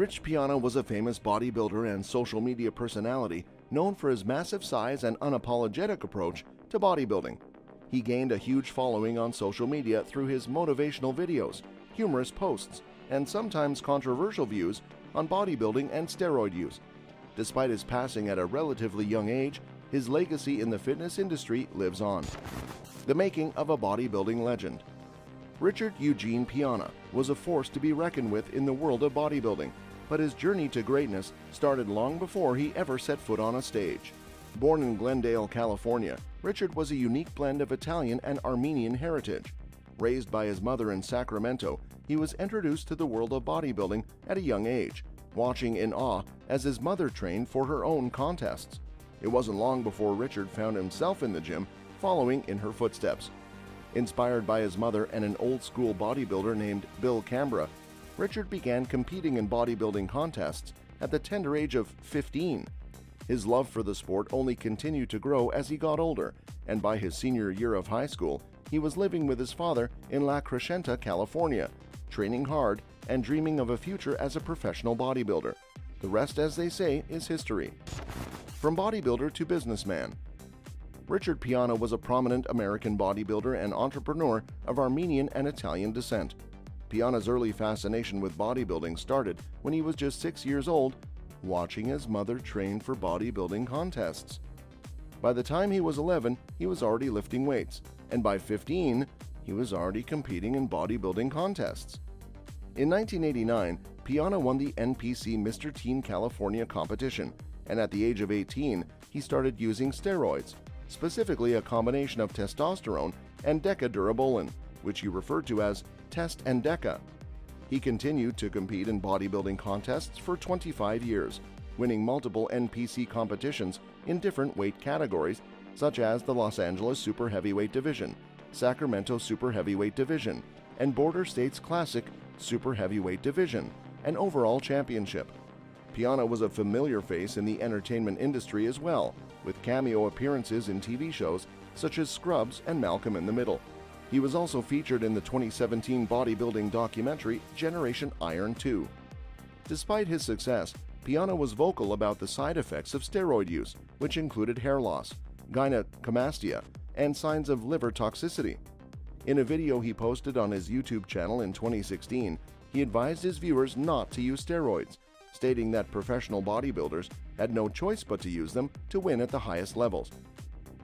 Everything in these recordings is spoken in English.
Rich Piana was a famous bodybuilder and social media personality known for his massive size and unapologetic approach to bodybuilding. He gained a huge following on social media through his motivational videos, humorous posts, and sometimes controversial views on bodybuilding and steroid use. Despite his passing at a relatively young age, his legacy in the fitness industry lives on. The making of a bodybuilding legend. Richard Eugene Piana was a force to be reckoned with in the world of bodybuilding, but his journey to greatness started long before he ever set foot on a stage. Born in Glendale, California, Richard was a unique blend of Italian and Armenian heritage. Raised by his mother in Sacramento, he was introduced to the world of bodybuilding at a young age, watching in awe as his mother trained for her own contests. It wasn't long before Richard found himself in the gym, following in her footsteps. Inspired by his mother and an old-school bodybuilder named Bill Cambra, Richard began competing in bodybuilding contests at the tender age of 15. His love for the sport only continued to grow as he got older, and by his senior year of high school, he was living with his father in La Crescenta, California, training hard and dreaming of a future as a professional bodybuilder. The rest, as they say, is history. From bodybuilder to businessman. Richard Piana was a prominent American bodybuilder and entrepreneur of Armenian and Italian descent. Piana's early fascination with bodybuilding started when he was just 6 years old, watching his mother train for bodybuilding contests. By the time he was 11, he was already lifting weights, and by 15, he was already competing in bodybuilding contests. In 1989, Piana won the NPC Mr. Teen California competition, and at the age of 18, he started using steroids, specifically a combination of testosterone and decadurabolin, which he referred to as Test and Deca. He continued to compete in bodybuilding contests for 25 years, winning multiple NPC competitions in different weight categories, such as the Los Angeles Super Heavyweight Division, Sacramento Super Heavyweight Division, and Border States Classic Super Heavyweight Division, and overall championship. Piana was a familiar face in the entertainment industry as well, with cameo appearances in TV shows such as Scrubs and Malcolm in the Middle. He was also featured in the 2017 bodybuilding documentary Generation Iron 2. Despite his success, Piana was vocal about the side effects of steroid use, which included hair loss, gynecomastia, and signs of liver toxicity. In a video he posted on his YouTube channel in 2016, he advised his viewers not to use steroids, stating that professional bodybuilders had no choice but to use them to win at the highest levels.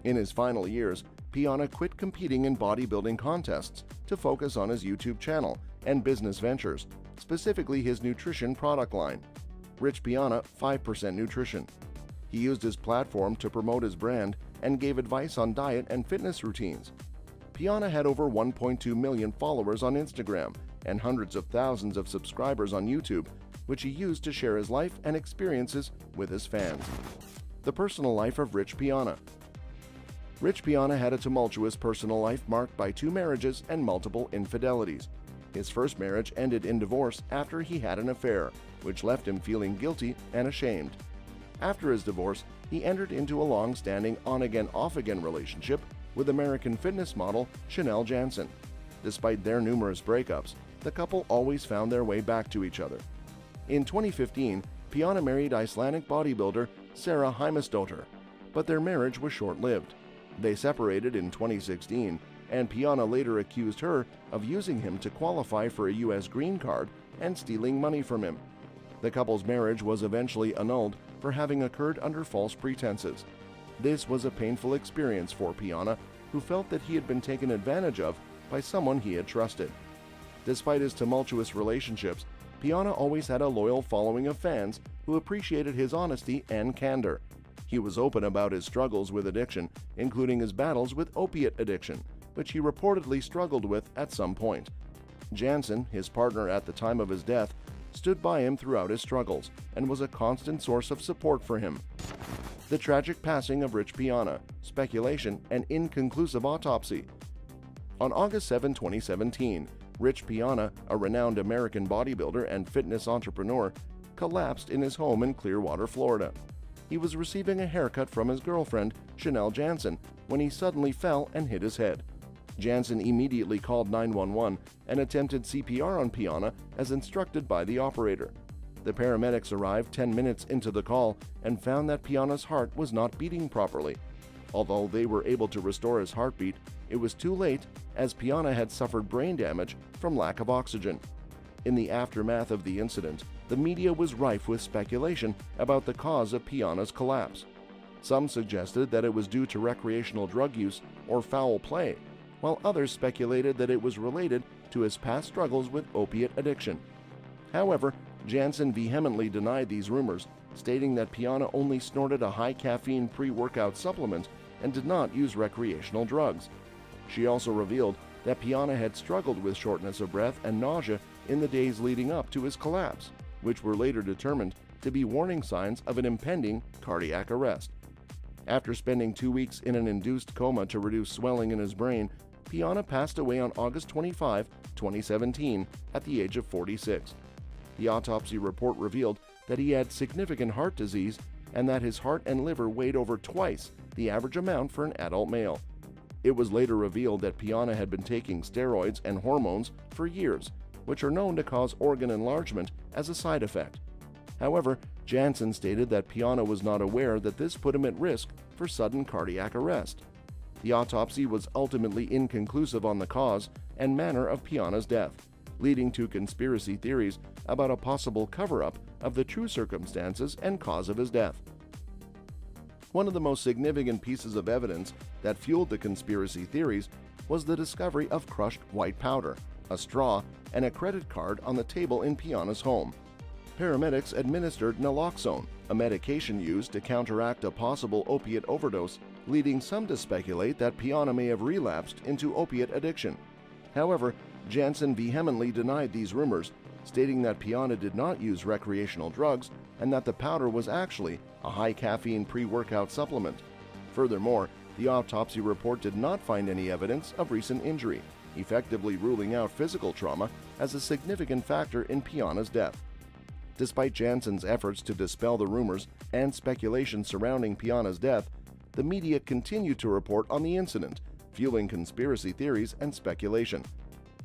In his final years, Piana quit competing in bodybuilding contests to focus on his YouTube channel and business ventures, specifically his nutrition product line, Rich Piana 5% Nutrition. He used his platform to promote his brand and gave advice on diet and fitness routines. Piana had over 1.2 million followers on Instagram and hundreds of thousands of subscribers on YouTube, which he used to share his life and experiences with his fans. The personal life of Rich Piana. Rich Piana had a tumultuous personal life marked by 2 marriages and multiple infidelities. His first marriage ended in divorce after he had an affair, which left him feeling guilty and ashamed. After his divorce, he entered into a long-standing on-again, off-again relationship with American fitness model Chanel Jansen. Despite their numerous breakups, the couple always found their way back to each other. In 2015, Piana married Icelandic bodybuilder Sarah Heimisdottir, but their marriage was short-lived. They separated in 2016, and Piana later accused her of using him to qualify for a U.S. green card and stealing money from him. The couple's marriage was eventually annulled for having occurred under false pretenses. This was a painful experience for Piana, who felt that he had been taken advantage of by someone he had trusted. Despite his tumultuous relationships, Piana always had a loyal following of fans who appreciated his honesty and candor. He was open about his struggles with addiction, including his battles with opiate addiction, which he reportedly struggled with at some point. Jansen, his partner at the time of his death, stood by him throughout his struggles and was a constant source of support for him. The tragic passing of Rich Piana, speculation, and inconclusive autopsy. On August 7, 2017, Rich Piana, a renowned American bodybuilder and fitness entrepreneur, collapsed in his home in Clearwater, Florida. He was receiving a haircut from his girlfriend, Chanel Jansen, when he suddenly fell and hit his head. Jansen immediately called 911 and attempted CPR on Piana as instructed by the operator. The paramedics arrived 10 minutes into the call and found that Piana's heart was not beating properly. Although they were able to restore his heartbeat, it was too late as Piana had suffered brain damage from lack of oxygen. In the aftermath of the incident, the media was rife with speculation about the cause of Piana's collapse. Some suggested that it was due to recreational drug use or foul play, while others speculated that it was related to his past struggles with opiate addiction. However, Jansen vehemently denied these rumors, stating that Piana only snorted a high-caffeine pre-workout supplement and did not use recreational drugs. She also revealed that Piana had struggled with shortness of breath and nausea in the days leading up to his collapse, which were later determined to be warning signs of an impending cardiac arrest. After spending 2 weeks in an induced coma to reduce swelling in his brain, Piana passed away on August 25, 2017, at the age of 46. The autopsy report revealed that he had significant heart disease and that his heart and liver weighed over twice the average amount for an adult male. It was later revealed that Piana had been taking steroids and hormones for years, which are known to cause organ enlargement as a side effect. However, Jansen stated that Piana was not aware that this put him at risk for sudden cardiac arrest. The autopsy was ultimately inconclusive on the cause and manner of Piana's death, leading to conspiracy theories about a possible cover-up of the true circumstances and cause of his death. One of the most significant pieces of evidence that fueled the conspiracy theories was the discovery of crushed white powder, a straw, and a credit card on the table in Piana's home. Paramedics administered naloxone, a medication used to counteract a possible opiate overdose, leading some to speculate that Piana may have relapsed into opiate addiction. However, Jansen vehemently denied these rumors, stating that Piana did not use recreational drugs and that the powder was actually a high-caffeine pre-workout supplement. Furthermore, the autopsy report did not find any evidence of recent injury, effectively ruling out physical trauma as a significant factor in Piana's death. Despite Jansen's efforts to dispel the rumors and speculation surrounding Piana's death, the media continued to report on the incident, fueling conspiracy theories and speculation.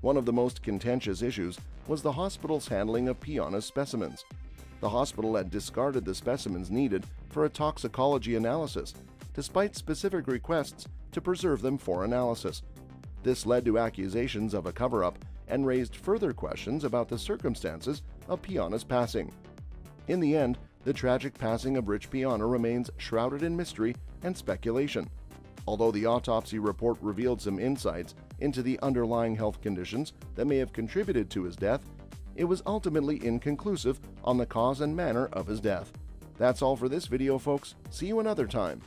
One of the most contentious issues was the hospital's handling of Piana's specimens. The hospital had discarded the specimens needed for a toxicology analysis, despite specific requests to preserve them for analysis. This led to accusations of a cover-up and raised further questions about the circumstances of Piana's passing. In the end, the tragic passing of Rich Piana remains shrouded in mystery and speculation. Although the autopsy report revealed some insights into the underlying health conditions that may have contributed to his death, it was ultimately inconclusive on the cause and manner of his death. That's all for this video, folks. See you another time.